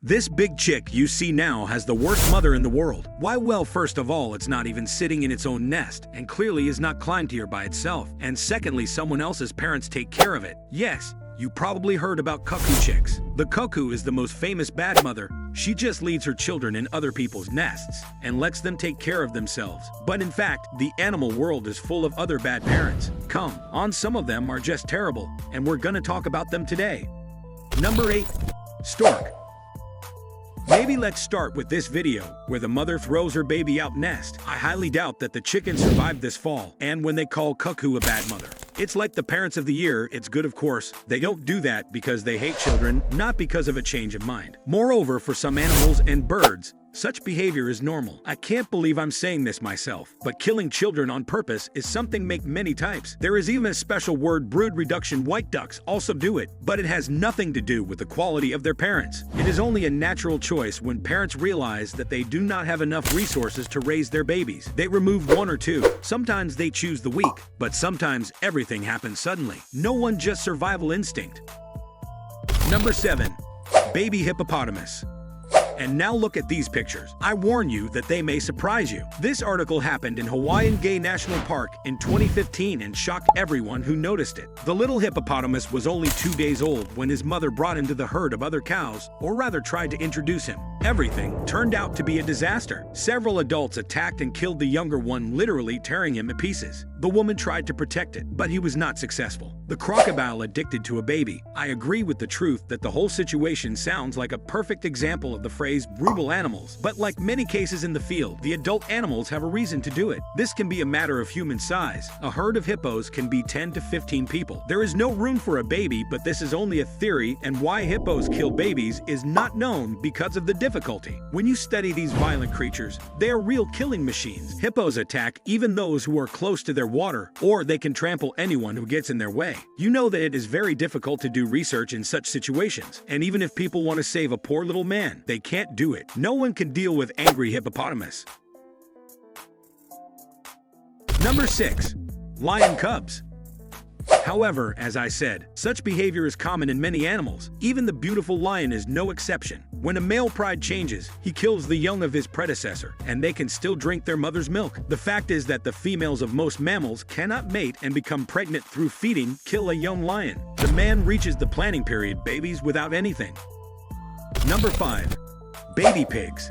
This big chick you see now has the worst mother in the world. Why? Well, first of all, it's not even sitting in its own nest, and clearly is not climbed here by itself. And secondly, someone else's parents take care of it. Yes, you probably heard about cuckoo chicks. The cuckoo is the most famous bad mother. She just leaves her children in other people's nests and lets them take care of themselves. But in fact, the animal world is full of other bad parents. Come on, some of them are just terrible, and we're gonna talk about them today. Number 8. Stork. Maybe let's start with this video, where the mother throws her baby out nest. I highly doubt that the chicken survived this fall, and when they call cuckoo a bad mother, it's like the parents of the year. It's good, of course. They don't do that because they hate children, not because of a change of mind. Moreover, for some animals and birds, such behavior is normal. I can't believe I'm saying this myself, but killing children on purpose is something make many types. There is even a special word, brood reduction. White ducks also do it, but it has nothing to do with the quality of their parents. It is only a natural choice when parents realize that they do not have enough resources to raise their babies. They remove one or two. Sometimes they choose the weak, but sometimes everything happens suddenly. No one, just survival instinct. Number 7. Baby hippopotamus. And now look at these pictures. I warn you that they may surprise you. This article happened in Hawaiian Gay National Park in 2015 and shocked everyone who noticed it. The little hippopotamus was only 2 days old when his mother brought him to the herd of other cows, or rather tried to introduce him. Everything turned out to be a disaster. Several adults attacked and killed the younger one, literally tearing him to pieces. The woman tried to protect it, but he was not successful. The crocodile addicted to a baby. I agree with the truth that the whole situation sounds like a perfect example of the phrase brutal animals, but like many cases in the field, the adult animals have a reason to do it. This can be a matter of human size. A herd of hippos can be 10 to 15 people. There is no room for a baby, but this is only a theory, and why hippos kill babies is not known because of the difficulty. When you study these violent creatures, they are real killing machines. Hippos attack even those who are close to their water, or they can trample anyone who gets in their way. You know that it is very difficult to do research in such situations, and even if people want to save a poor little man, they can't do it. No one can deal with angry hippopotamus. Number 6. Lion cubs. However, as I said, such behavior is common in many animals. Even the beautiful lion is no exception. When a male pride changes, he kills the young of his predecessor, and they can still drink their mother's milk. The fact is that the females of most mammals cannot mate and become pregnant through feeding. Kill a young lion. The man reaches the planning period, babies without anything. Number 5. Baby pigs.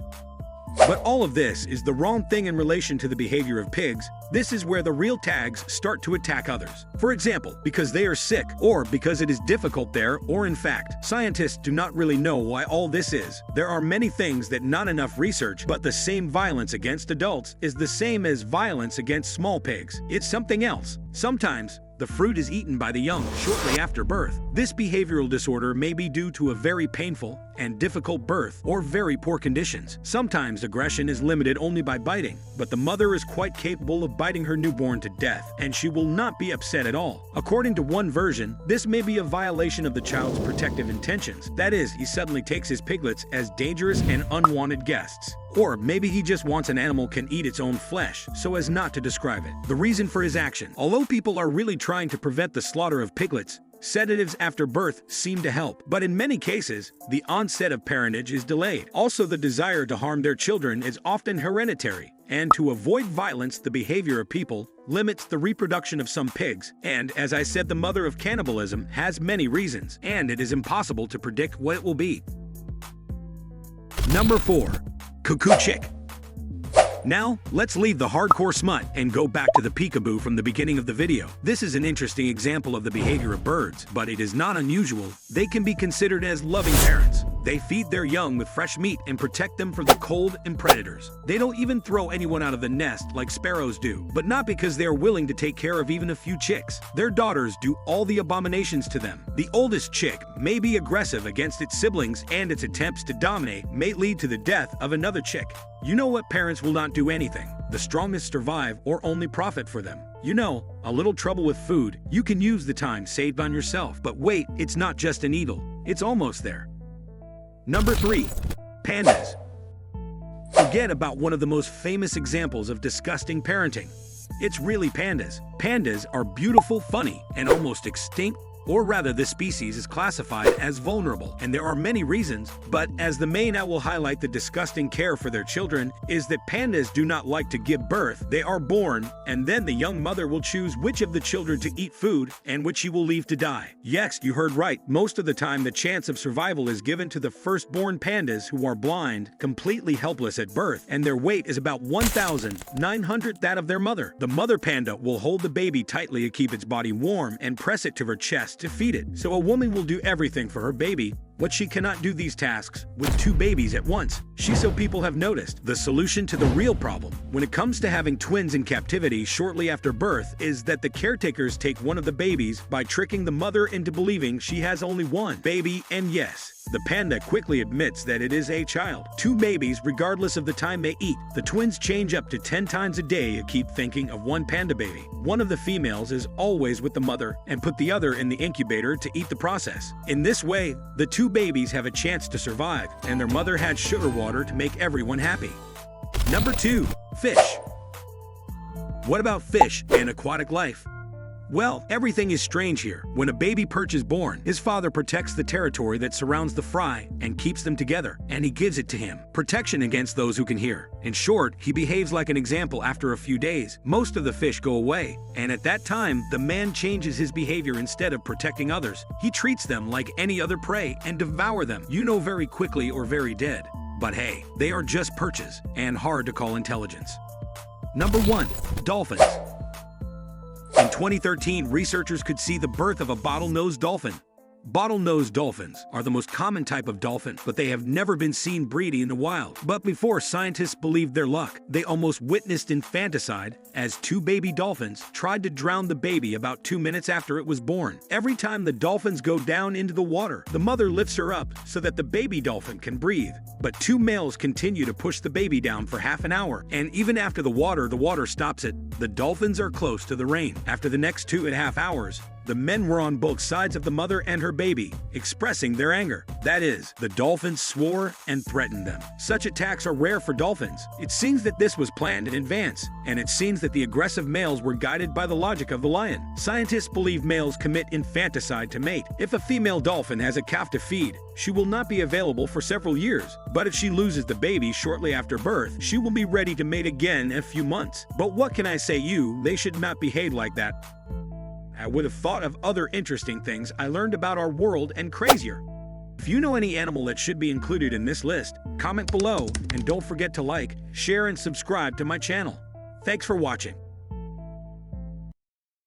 But all of this is the wrong thing in relation to the behavior of pigs. This is where the real tags start to attack others. For example, because they are sick, or because it is difficult there, or in fact, scientists do not really know why all this is. There are many things that not enough research, but the same violence against adults is the same as violence against small pigs. It's something else. Sometimes, the fruit is eaten by the young shortly after birth. This behavioral disorder may be due to a very painful and difficult birth or very poor conditions. Sometimes aggression is limited only by biting, but the mother is quite capable of biting her newborn to death, and she will not be upset at all. According to one version, this may be a violation of the child's protective intentions. That is, he suddenly takes his piglets as dangerous and unwanted guests. Or maybe he just wants an animal can eat its own flesh, so as not to describe it. The reason for his action. Although people are really trying to prevent the slaughter of piglets, sedatives after birth seem to help. But in many cases, the onset of parentage is delayed. Also, the desire to harm their children is often hereditary. And to avoid violence, the behavior of people limits the reproduction of some pigs. And as I said, the mother of cannibalism has many reasons, and it is impossible to predict what it will be. Number 4. Cuckoo chick. Now, let's leave the hardcore smut and go back to the peekaboo from the beginning of the video. This is an interesting example of the behavior of birds, but it is not unusual. They can be considered as loving parents. They feed their young with fresh meat and protect them from the cold and predators. They don't even throw anyone out of the nest like sparrows do, but not because they are willing to take care of even a few chicks. Their daughters do all the abominations to them. The oldest chick may be aggressive against its siblings, and its attempts to dominate may lead to the death of another chick. You know what? Parents will not do anything. The strongest survive or only profit for them. You know, a little trouble with food, you can use the time saved on yourself. But wait, it's not just a needle. It's almost there. Number 3. Pandas. Forget about one of the most famous examples of disgusting parenting. It's really pandas. Pandas are beautiful, funny, and almost extinct or rather this species is classified as vulnerable, and there are many reasons, but as the main I will highlight the disgusting care for their children is that pandas do not like to give birth. They are born, and then the young mother will choose which of the children to eat food and which she will leave to die. Yes, you heard right, most of the time the chance of survival is given to the firstborn pandas who are blind, completely helpless at birth, and their weight is about 1,900 that of their mother. The mother panda will hold the baby tightly to keep its body warm and press it to her chest to feed it. So a woman will do everything for her baby, but she cannot do these tasks with two babies at once. So people have noticed the solution to the real problem when it comes to having twins in captivity shortly after birth is that the caretakers take one of the babies by tricking the mother into believing she has only one baby, and yes, the panda quickly admits that it is a child. Two babies regardless of the time they eat. The twins change up to 10 times a day to keep thinking of one panda baby. One of the females is always with the mother and put the other in the incubator to eat the process. In this way, the two babies have a chance to survive, and their mother had sugar water to make everyone happy. Number 2. Fish. What about fish and aquatic life? Well, everything is strange here. When a baby perch is born, his father protects the territory that surrounds the fry and keeps them together, and he gives it to him. Protection against those who can hear. In short, he behaves like an example. After a few days, most of the fish go away, and at that time, the man changes his behavior. Instead of protecting others, he treats them like any other prey and devour them, very quickly or very dead. But hey, they are just perches and hard to call intelligence. Number 1. Dolphins. In 2013, researchers could see the birth of a bottlenose dolphin. Bottlenose dolphins are the most common type of dolphin, but they have never been seen breeding in the wild. But before scientists believed their luck, they almost witnessed infanticide as two baby dolphins tried to drown the baby about 2 minutes after it was born. Every time the dolphins go down into the water, the mother lifts her up so that the baby dolphin can breathe. But two males continue to push the baby down for half an hour, and even after the water stops it, the dolphins are close to the rain. After the next 2.5 hours, the men were on both sides of the mother and her baby, expressing their anger. That is, the dolphins swore and threatened them. Such attacks are rare for dolphins. It seems that this was planned in advance, and it seems that the aggressive males were guided by the logic of the lion. Scientists believe males commit infanticide to mate. If a female dolphin has a calf to feed, she will not be available for several years. But if she loses the baby shortly after birth, she will be ready to mate again in a few months. But what can I say they should not behave like that. I would have thought of other interesting things I learned about our world and crazier. If you know any animal that should be included in this list, comment below and don't forget to like, share, and subscribe to my channel. Thanks for watching.